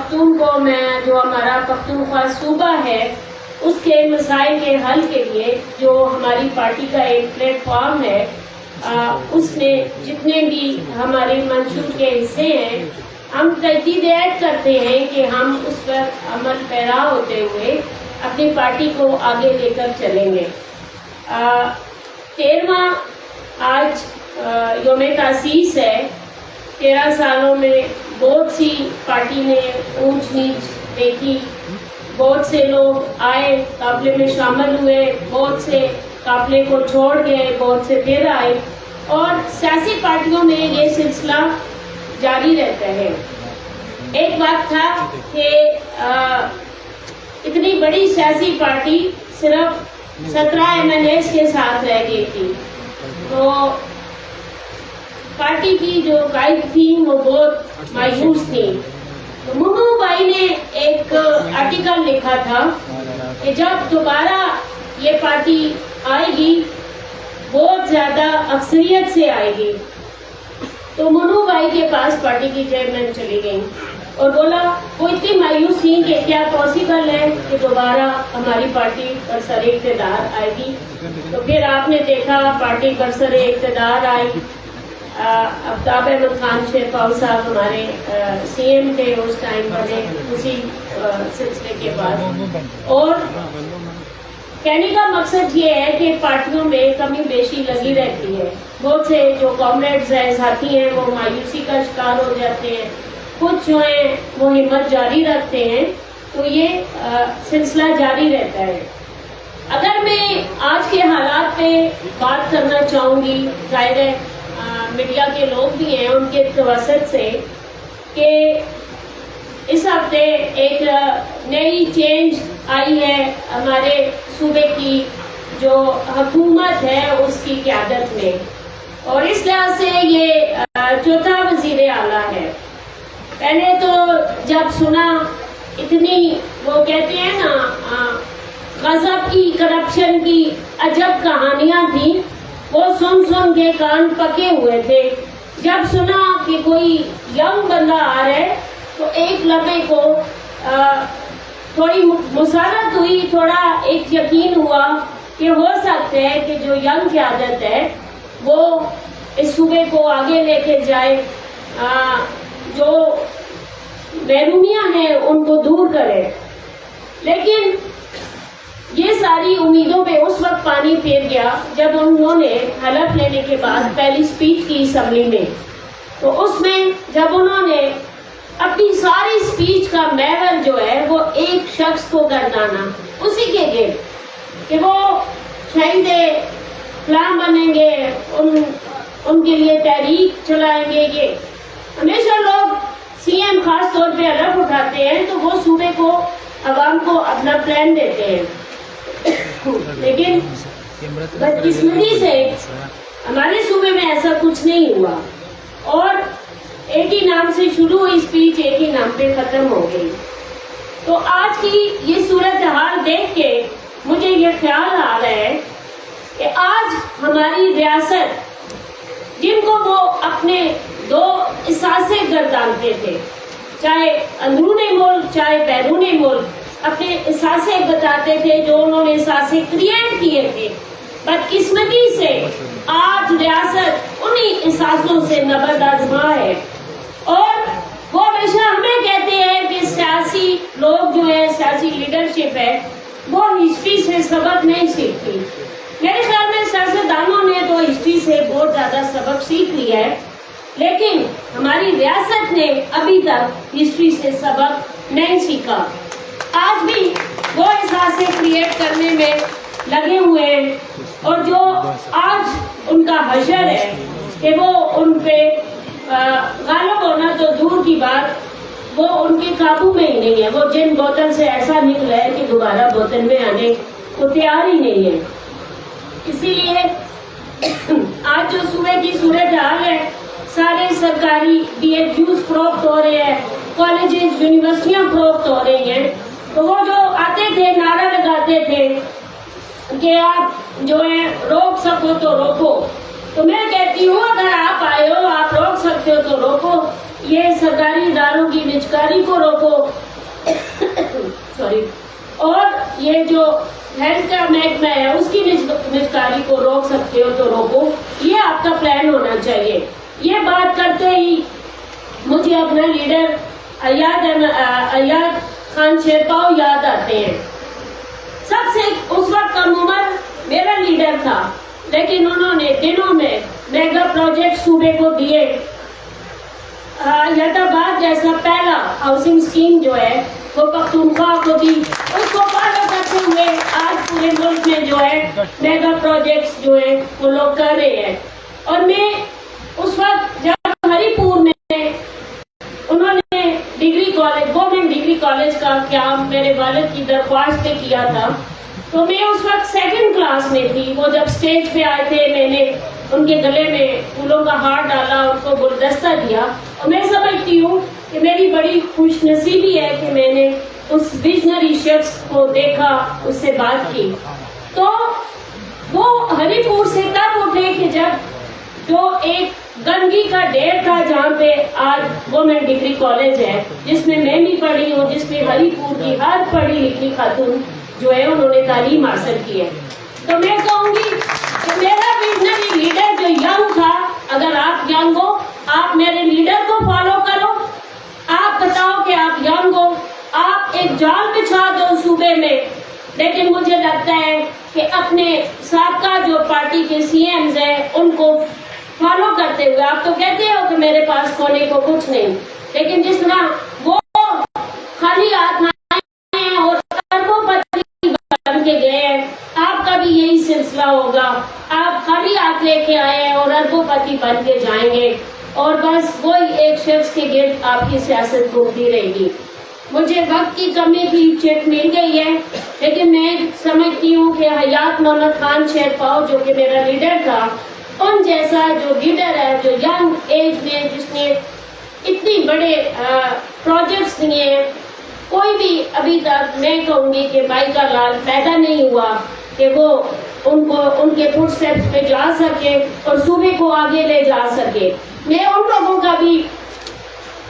پختونخوا میں جو ہمارا پختونخوا صوبہ ہے اس کے مسائل کے حل کے لیے جو ہماری پارٹی کا ایک پلیٹ فارم ہے، اس میں جتنے بھی ہمارے منشور کے حصے ہیں ہم تجدید عہد کرتے ہیں کہ ہم اس پر عمل پیرا ہوتے ہوئے اپنی پارٹی کو آگے لے کر چلیں گے۔ 13واں آج یوم تاسیس ہے۔ 13 سالوں میں بہت سی پارٹی نے اونچ نیچ دیکھی، بہت سے لوگ آئے، قافلے میں شامل ہوئے، بہت سے قافلے کو چھوڑ گئے، بہت سے پھر آئے، اور سیاسی پارٹیوں میں یہ سلسلہ جاری رہتا ہے۔ ایک بات تھا کہ اتنی بڑی سیاسی پارٹی صرف 17 MLAs کے ساتھ رہ گئی تھی، تو پارٹی کی جو قائد تھی وہ بہت مایوس تھی۔ تو منو بھائی نے ایک آرٹیکل لکھا تھا کہ جب دوبارہ یہ پارٹی آئے گی بہت زیادہ اکثریت سے آئے گی، تو منو بھائی کے پاس پارٹی کی چیئرمین چلی گئی اور بولا وہ اتنی مایوس تھی کہ کیا پاسبل ہے کہ دوبارہ ہماری پارٹی برسر اقتدار آئے گی۔ تو پھر آپ نے دیکھا پارٹی برسر اقتدار آئی، آفتاب احمد خان شیرپاؤ صاحب ہمارے CM تھے اس ٹائم بنے، اسی سلسلے کے بعد۔ اور کہنے کا مقصد یہ ہے کہ پارٹیوں میں کمی بیشی لگی رہتی ہے، بہت سے جو کامریڈز ہیں، ساتھی ہیں، وہ مایوسی کا شکار ہو جاتے ہیں، کچھ جو ہیں وہ ہمت جاری رکھتے ہیں، تو یہ سلسلہ جاری رہتا ہے۔ اگر میں آج کے حالات پہ بات کرنا چاہوں گی، ظاہر ہے میڈیا کے لوگ بھی ہیں ان کے توسط سے، کہ اس ہفتے ایک نئی چینج آئی ہے ہمارے صوبے کی جو حکومت ہے اس کی قیادت میں، اور اس لحاظ سے یہ 4تھا وزیر اعلیٰ ہے۔ پہلے تو جب سنا اتنی وہ کہتے ہیں نا غضب کی، کرپشن کی عجب کہانیاں تھیں، وہ سن کے کان پکے ہوئے تھے۔ جب سنا کہ کوئی ینگ بندہ آ رہا ہے تو ایک لمحے کو تھوڑی مسرت ہوئی، تھوڑا ایک یقین ہوا کہ ہو سکتا ہے کہ جو ینگ قیادت ہے وہ اس صوبے کو آگے لے کے جائے، جو محرومیاں ہیں ان کو دور کرے۔ لیکن یہ ساری امیدوں پہ اس وقت پانی پھیر گیا جب انہوں نے حلف لینے کے بعد پہلی سپیچ کی اسمبلی میں، تو اس میں جب انہوں نے اپنی ساری سپیچ کا محور جو ہے وہ ایک شخص کو گردانا، اسی کے گرد کہ وہ شہید فلاں بنیں گے، ان کے لیے تحریک چلائیں گے۔ یہ ہمیشہ لوگ CM خاص طور پہ حلف اٹھاتے ہیں تو وہ صوبے کو، عوام کو اپنا پلان دیتے ہیں، لیکن بدقسمتی سے ہمارے صوبے میں ایسا کچھ نہیں ہوا، اور ایک ہی نام سے شروع ہوئی اسپیچ ایک ہی نام پہ ختم ہو گئی۔ تو آج کی یہ صورتحال دیکھ کے مجھے یہ خیال آ رہا ہے کہ آج ہماری ریاست، جن کو وہ اپنے 2 اثاثے گردانتے تھے، چاہے اندرون ملک چاہے بیرون ملک، اپنے اثاثے بتاتے تھے جو انہوں نے اثاثے کریٹ کیے تھے، بدقسمتی سے آج ریاست انہی اثاثوں سے نبرد آزما ہے۔ اور وہ ہمیشہ ہمیں کہتے ہیں کہ سیاسی لوگ جو ہیں، سیاسی لیڈرشپ ہے، وہ ہسٹری سے سبق نہیں سیکھتی۔ میرے خیال میں سیاستدانوں نے تو ہسٹری سے بہت زیادہ سبق سیکھ لیا ہے، لیکن ہماری ریاست نے ابھی تک ہسٹری سے سبق نہیں سیکھا۔ آج بھی وہ احساسیں کریٹ کرنے میں لگے ہوئے ہیں، اور جو آج ان کا حشر ہے کہ وہ ان پہ غالب ہونا تو دور کی بات، وہ ان کے قابو میں ہی نہیں ہے۔ وہ جن بوتل سے ایسا نکلا ہے کہ دوبارہ بوتل میں آنے کو تیار ہی نہیں ہے۔ اسی لیے آج جو صوبے کی صورتحال ہے، سارے سرکاری DHUs فروخت ہو رہے ہیں، کالجز یونیورسٹیاں فروخت ہو رہی ہیں، تو وہ جو آتے تھے نعرہ لگاتے تھے کہ آپ جو ہے روک سکو تو روکو، تو میں کہتی ہوں اگر آپ آئے ہو، آپ روک سکتے ہو تو روکو، یہ سرکاری اداروں کی نجکاری کو روکو، یہ جو ہیلتھ کا محکمہ ہے اس کی نجکاری کو روک سکتے ہو تو روکو، یہ آپ کا پلان ہونا چاہیے۔ یہ بات کرتے ہی مجھے اپنا لیڈر ایاد خان شیرپاؤ یاد آتے ہیں۔ سب سے اس وقت کم عمر میرا لیڈر تھا، لیکن انہوں نے دنوں میں میگا پروجیکٹ صوبے کو دیے۔ یادآباد جیسا پہلا ہاؤسنگ اسکیم جو ہے وہ پختونخوا کو دی، اس کو فالو کرتے ہوئے آج پورے ملک میں جو ہے میگا پروجیکٹس جو ہیں وہ لوگ کر رہے ہیں۔ اور میں اس وقت جب ہری پور میں انہوں نے degree college, government degree college کا قیام میرے والد کی درخواست پہ کیا تھا، تو میں اس وقت سیکنڈ کلاس میں تھی۔ وہ جب اسٹیج پہ آئے تھے میں نے ان کے گلے میں پھولوں کا ہار ڈالا، ان کو گلدستہ دیا، اور میں سمجھتی ہوں کہ میری بڑی خوش نصیبی ہے کہ میں نے اس ویژنری شخص کو دیکھا، اس سے بات کی۔ تو وہ ہری پور سے تب اٹھے کہ جب جو ایک گندگی کا ڈھیر تھا جہاں پہ آج گورنمنٹ ڈگری کالج ہے، جس میں میں بھی پڑھی ہوں، جس میں ہری پور کی ہر پڑھی لکھی خاتون جو ہے انہوں نے تعلیم حاصل کی ہے۔ تو میں کہوں گی کہ میرا ویژنری لیڈر جو ینگ تھا، اگر آپ ینگ ہو آپ میرے لیڈر کو فالو کرو، آپ بتاؤ کہ آپ ینگ ہو، آپ ایک جال بچھا دو صوبے میں۔ لیکن مجھے لگتا ہے کہ اپنے سابقہ جو پارٹی کے سی ایمز ہیں ان کو فالو کرتے ہوئے آپ تو کہتے ہو کہ میرے پاس کھونے کو کچھ نہیں، لیکن جس طرح وہ خالی ہاتھ آئے ہیں اور اربوں پتی بن کے گئے ہیں، آپ کا بھی یہی سلسلہ ہوگا۔ آپ خالی ہاتھ لے کے آئے ہیں اور اربوں پتی بن کے جائیں گے، اور بس وہی ایک شخص کے گرد آپ کی سیاست گھومتی رہے گی۔ مجھے وقت کی کمی کی چٹ مل گئی ہے، لیکن میں سمجھتی ہوں کہ حیات محمد خان شیرپاؤ جو کہ میرا لیڈر تھا، ان جیسا جو لیڈر ہے جو ینگ ایج میں جس نے اتنی بڑے پروجیکٹس دیے ہیں، کوئی بھی ابھی تک میں کہوں گی کہ بائی کا لال پیدا نہیں ہوا کہ وہ ان کے فٹ سٹیپس پہ جا سکے اور صوبے کو آگے لے جا سکے۔ میں ان لوگوں کا بھی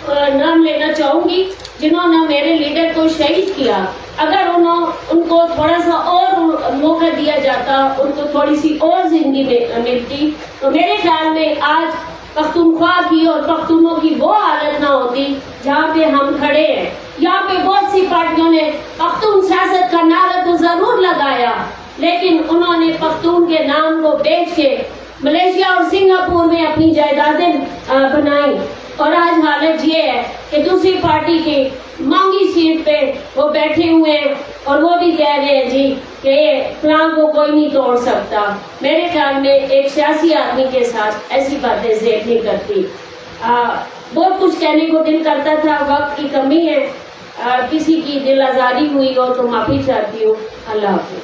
نام لینا چاہوں گی جنہوں نے میرے لیڈر کو شہید کیا۔ اگر ان کو تھوڑا سا اور موقع دیا جاتا، ان کو تھوڑی سی اور زندگی ملتی، تو میرے خیال میں آج پختونخوا کی اور پختونوں کی وہ حالت نہ ہوتی جہاں پہ ہم کھڑے ہیں۔ یہاں پہ بہت سی پارٹیوں نے پختون سیاست کا نعرہ تو ضرور لگایا، لیکن انہوں نے پختون کے نام کو بیچ کے ملیشیا اور سنگاپور میں اپنی جائیدادیں بنائی، اور آج حالت یہ ہے کہ دوسری پارٹی کی مانگی سیٹ پہ وہ بیٹھے ہوئے ہیں اور وہ بھی کہہ رہے ہیں جی کہ فلاں کو کوئی نہیں توڑ سکتا۔ میرے خیال میں ایک سیاسی آدمی کے ساتھ ایسی باتیں زیب نہیں کرتی۔ بہت کچھ کہنے کو دل کرتا تھا، وقت کی کمی ہے، کسی کی دل آزاری ہوئی ہو تو معافی چاہتی ہوں۔ اللہ حافظ۔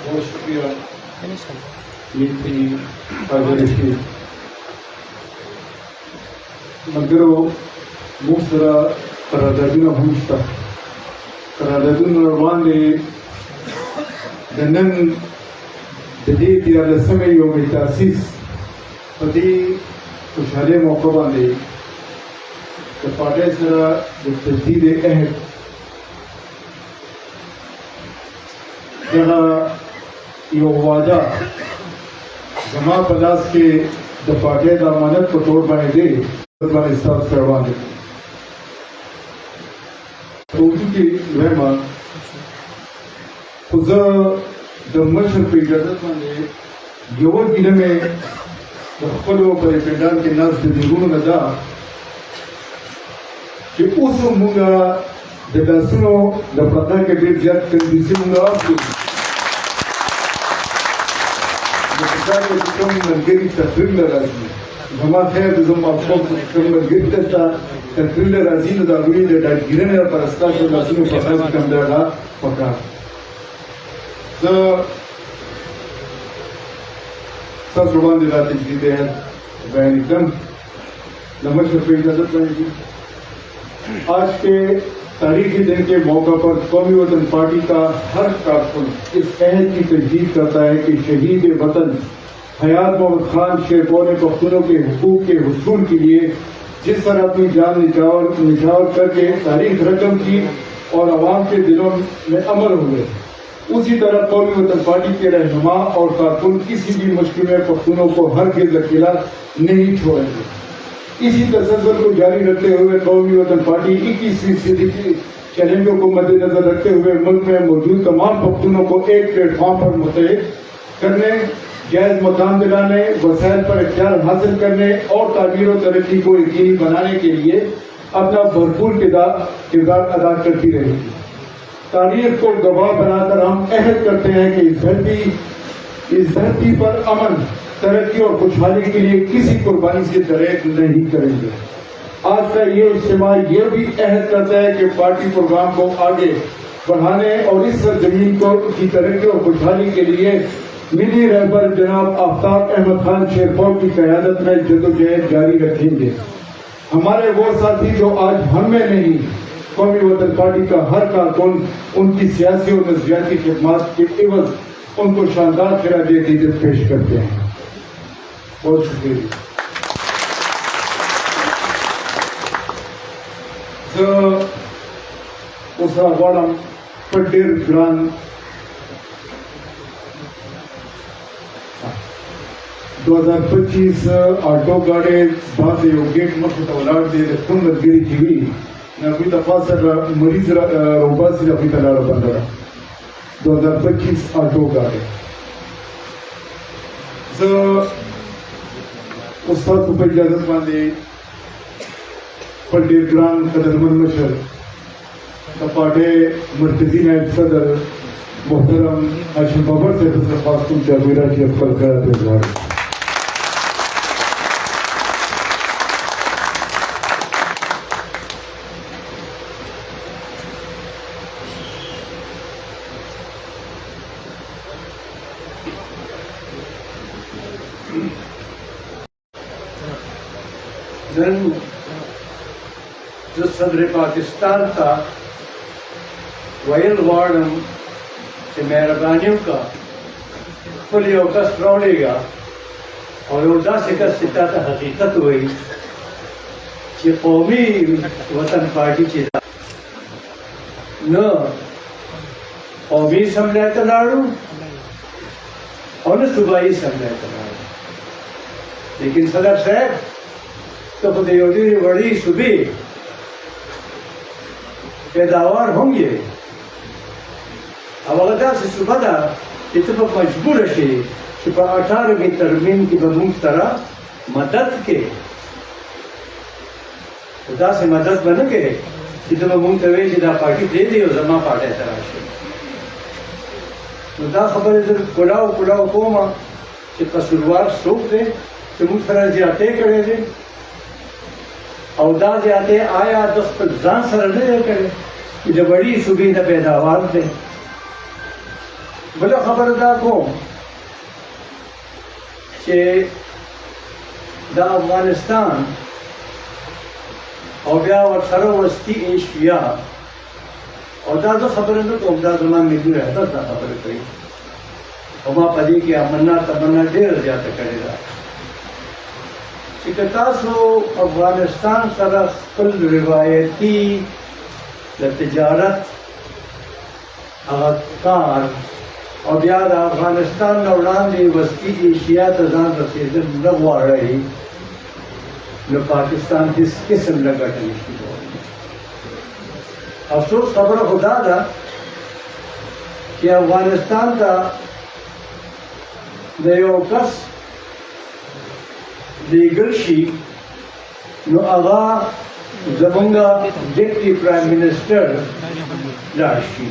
بہت شکریہ۔ یہ تھی حاضر مگرو مفسرا قراردادونه هم شته. قراردادونه روان دي د نن د دې دیارلسمې یومې تاسیس په دې خوشحالۍ موقع باندې د پارټۍ سره د تجدید عهد دغه یو وعده زما په لاس کې د پارټۍ د امانت په تور باندې دی باندې ستاسو سره وړاندې کوم چې ویما خو زه د مشر په اجازه باندې یو ګیله مې د خپلو په پنډال کې ناست د دیرونو نه ده چې اوس موږ د لاسونو د پرده کې ډېر زیات کنډیسي موږ اخلو د پرده کې کوم ملګري تقریر نه راځي زما خیر د زما خپل کوم ملګري ته تقریر نه راځي نو د هغوی د ډاډګیرنې لپاره ستاسو د لاسونو په ځای کې کوم دی هغه پکار زه ستاسو وړاندې دا تجدید عهد بیان کړم د مشر په اجازت باندې آج کے تاریخی دن کے موقع پر قومی وطن پارٹی کا ہر کارکن اس عہد کی تجدید کرتا ہے کہ شہید وطن حیات محمد خان شیرپاؤ نے پختونوں کے حقوق کے حصول کے لیے جس طرح اپنی جان نچھاور کر کے تاریخ رقم کی اور عوام کے دلوں میں امر ہوئے، اسی طرح قومی وطن پارٹی کے رہنما اور کارکن کسی بھی مشکل میں پختونوں کو ہرگز اکیلا نہیں چھوڑیں گے۔ اسی تسلسل کو جاری رکھتے ہوئے قومی وطن پارٹی 21ویں صدی کی چیلنجوں کو مد نظر رکھتے ہوئے ملک میں موجود تمام پختونوں کو ایک پلیٹ فارم پر متحد کرنے، جائز مقام دلانے، وسائل پر اختیار حاصل کرنے اور تعمیر و ترقی کو یقینی بنانے کے لیے اپنا بھرپور کردار ادا کرتی رہے گی۔ تاریخ کو گواہ بنا کر ہم عہد کرتے ہیں کہ اس دھرتی پر امن، ترقی اور خوشحالی کے لیے کسی قربانی سے دریغ نہیں کریں گے۔ آج کا یہ اجتماع یہ بھی عہد کرتا ہے کہ پارٹی پروگرام کو آگے بڑھانے اور اس سرزمین کی ترقی اور خوشحالی کے لیے ملی رہبر جناب آفتاب احمد خان شیرپور کی قیادت میں جدوجہد جاری رکھیں گے۔ ہمارے وہ ساتھی جو آج ہم میں نہیں، قومی وطن پارٹی کا ہر کارکن ان کی سیاسی اور نظریاتی خدمات کے عوض ان کو شاندار خراج عقیدت پیش کرتے ہیں۔ بہت شکریہ۔ اوسا غواړم په ډېر ګران دو ہزار 25 آٹو گاڑی بعد یو گیټ مخې ته ولاړ دی د کوم ملګري چې وي هغوی ته خاص سره مریض راوباسي هغوی ته لاره بنده ده 2025 آٹو گاڑی زه استاد په اجازت باندې خپل ډېر ګران قدرمن مشر د پارټۍ مرکزي نائب صدر محترم هاشم بابر صاحب څخه خاص کوم چې هغوی راشي خپل خیرات اظهار نن زه صدر پاکستان ته ویل غواړم چې مهرباني وکړه خپل یو کس راولېږه او یو داسې کس چې تا ته حقیقت وایي چې قومي وطن پارټي چې ده نه قومي اسمبلی ته لاړو او نه صوبایي اسمبلی ته لاړو، لیکن صدر صاحب تو خود یو ډېرې وړې صوبې پیداوار هم یې او هغه داسې صوبه ده چې ته به مجبوره شې چې په 18ویں ترمیم کې به موږ سره مدد کې داسې مدد به نه کې چې ته به موږ ته وایې چې دا پارټي پرېږدي او زما پارټۍ ته راشي. نو دا خبرې زه کړاو کوم چې قصوروار څوک دی چې موږ سره زیاتې کړې دي او دا زیاتې آیا د خپل ځان سره نه دی کړی چې د وړې صوبې نه پیداوار دی. بله خبره دا کوم چې د افغانستان او بیا ورسره وسطي ایشیا او دا زه خبره نه کوم، دا زما ملي رهبر دا خبره کوي او ما په دې کې تمنا ډېره زیاته کړې ده چې که تاسو افغانستان سره خپل روایتي د تجارت هغه کار او بیا د افغانستان نه وړاندې وسطي ایشیا ته ځان رسېدل نه غواړئ نو پاکستان هېڅ قسم نه ګټه نشي کولی. افسوس خبره خو دا ده چې افغانستان ته د یو کس لیږل شي نو هغه زمونږ ډیپټي پرایم منسټر لاړ شي.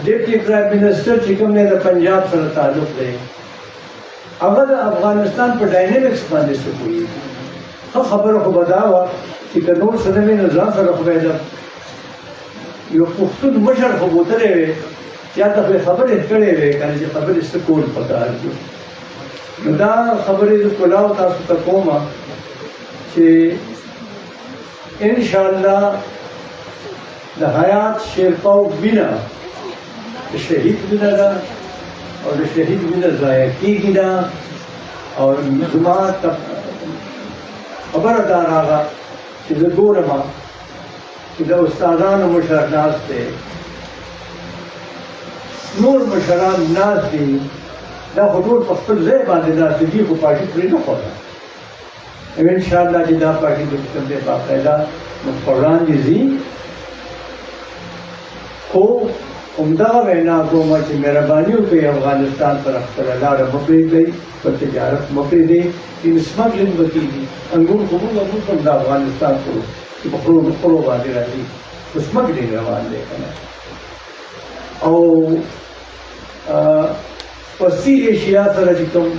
ډیپټي پرایم منسټر چې کوم دی د پنجاب سره تعلق دی، هغه د افغانستان په ډاینامکس باندې څه پوهېږي. ښه خبره خو به دا وه چې که نور څه نه وي نو ځان سره خو به یې یو پښتون مشر خو بوتلی وی یا ته خو خبرې کړې وې که نه چې خبرې څه کول پکار دي. نو دا خبرې زه کلاو تاسو ته کومه چې انشاءالله د حیات شیرپاو وینه د شهید وینه ده او د شهید وینه ضایع کېږي نه او زما خبردار آغا چې زه ګورم چې د استادانو مشر ناست دی نور مشران ناست دي دا خو ټول په خپل ځای باندې ناست دي خو پارټي پرې نه ښوده انشاءالله چې دا پارټي به کوم دی باقاعده مقرران دي ځي خو همدغه وینا کوم چې مهرباني وکړئ افغانستان سره خپله لاره مه پرېږدئ په تجارت مه پرېږدئ ان سمګلینګ به کېږي انګور خو موږ هم د افغانستان کړو چې په خپلو باندې راځي په سمګلینګ روان دی که نه او په سیر ایشیا سره چې کوم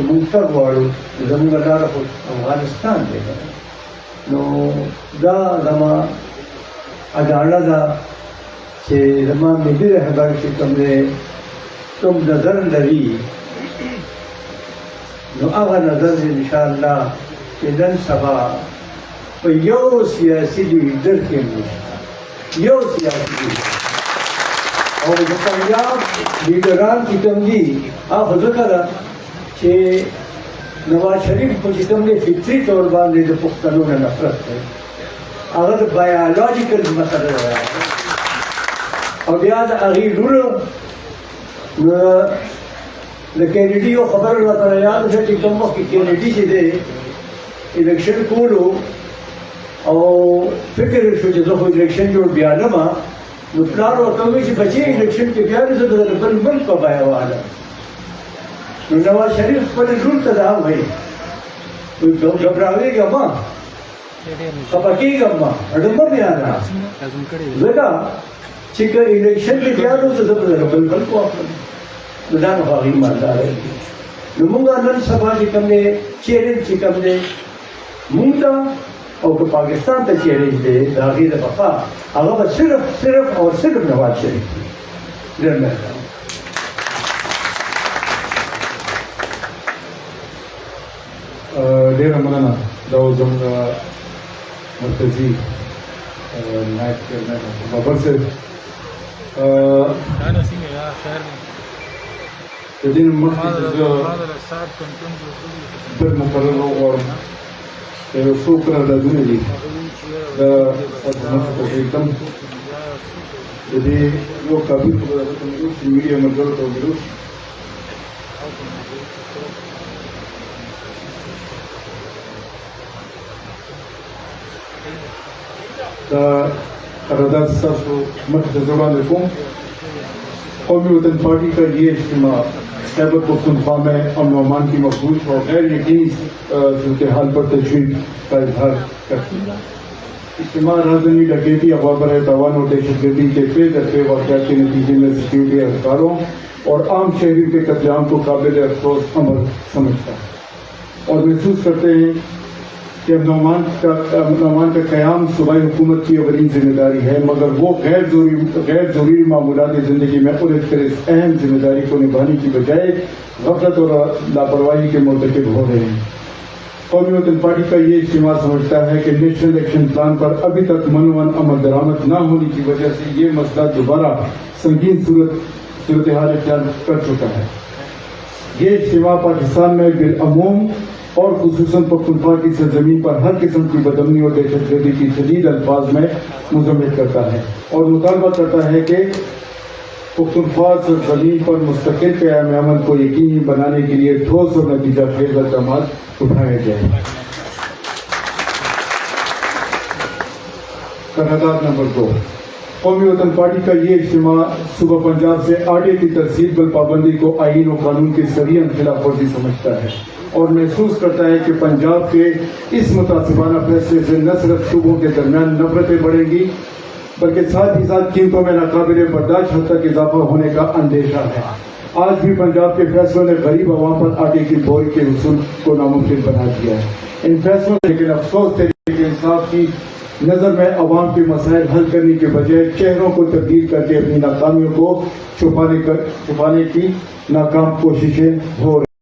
موږ ته غواړو زموږ لاره خو افغانستان دی که نه نو دا زما اډاڼه ده چې زما ملي رهبر چې کوم دی کوم نظر لري نو هغه نظر انشاءالله چې نن سبا په یو سیاسي لیډر کې نشته یو سیاسي لیډر او د پنجاب لیډران چې کوم دي هغه ځکه ده چې نواز شریف خو چې کوم دی فطري طور باندې د پښتنو نه نفرت کوي هغه د بایولوژیکل مسله ده او بیا د هغې لور د کینیډي یو خبره راته یاد شوه چې کوم وخت کې کینیډي چې دی الیکشن کولو او فکر یې شو چې زه خو الیکشن جوړ بیانم نو پلار ورته ووایي چې بچې الیکشن کې بیانې زه د بل ملک په بیه والم نو نواز شریف خپلې لور ته دا وایي ګبراوېږه مه خفه کېږم مه اډه مه بیانه ځکه چې که الیکشن کې بیان و زه به د بل ملک واخلم نو دا نو هغې ایمانداره دي نو مونږ نن سبا چې کوم دی چیلنج چې کوم دی مونږ ته او که پاکستان ته چیلنج دی د هغې د بقا هغه به صرف او صرف نواز شریف دی ډېر مهرباني ډېره مننه دا و زموږ مرکزي نائب چیئرمین بابر صاحب د دې نه مخکې چې زه بل مقرر وغواړم یو څو قراردادونه دي دا تاسو مخې ته پرېږدم د دې یو کاپي خو به درته موجود شي میډیا ملګرو ته موجود شي دا قرارداد ستاسو مخې ته زه وړاندې کوم قومی وطن پارٹی کا یہ اجتماع خیبر پختونخوا میں امن و امان کی مخصوص اور غیر یقینی صورتحال پر تشویش کا اظہار کرتی ہے اجتماع رازنی ڈکیتی افواہ برائے تاوان اور دہشت گردی کے پے در پے واقعات کے نتیجے میں سیکیورٹی اہلکاروں اور عام شہریوں کے قتل عام کو قابل افسوس عمل سمجھتا ہے اور محسوس کرتے ہیں کہ امن و امان کا قیام صوبائی حکومت کی اولین ذمہ داری ہے مگر وہ غیر ضروری معمولات زندگی میں الجھ کر اس اہم ذمہ داری کو نبھانے کی بجائے غفلت اور لاپرواہی کے مرتکب ہو رہے ہیں قومی وطن پارٹی کا یہ اجتماع سمجھتا ہے کہ نیشنل ایکشن پلان پر ابھی تک منوان عمل درآمد نہ ہونے کی وجہ سے یہ مسئلہ دوبارہ سنگین صورتحال اختیار کر چکا ہے یہ اجتماع پاکستان میں بالعموم اور خصوصاً پختونخوا کی سرزمین پر ہر قسم کی بدامنی اور دہشت گردی کی شدید الفاظ میں مذمت کرتا ہے اور مطالبہ کرتا ہے کہ پختونخوا سرزمین پر مستقل قیام عمل کو یقینی بنانے کے لیے ٹھوس اور نتیجہ خیز اقدامات اٹھائے جائیں. قرارداد نمبر 2 قومی وطن پارٹی کا یہ اجتماع صوبہ پنجاب سے آٹے کی ترسیل بل پابندی کو آئین و قانون کی سریعاً خلاف ورزی سمجھتا ہے اور محسوس کرتا ہے کہ پنجاب کے اس متعصبانہ فیصلے سے نہ صرف صوبوں کے درمیان نفرتیں بڑھیں گی بلکہ ساتھ ہی ساتھ قیمتوں میں ناقابل برداشت حد تک اضافہ ہونے کا اندیشہ ہے. آج بھی پنجاب کے فیصلوں نے غریب عوام پر آٹے کی بوری کے حصول کو ناممکن بنا دیا ہے. ان فیصلوں لیکن افسوس تحریک انصاف کی نظر میں عوام کے مسائل حل کرنے کے بجائے چہروں کو تبدیل کر کے اپنی ناکامیوں کو چھپانے کی ناکام کوششیں ہو رہی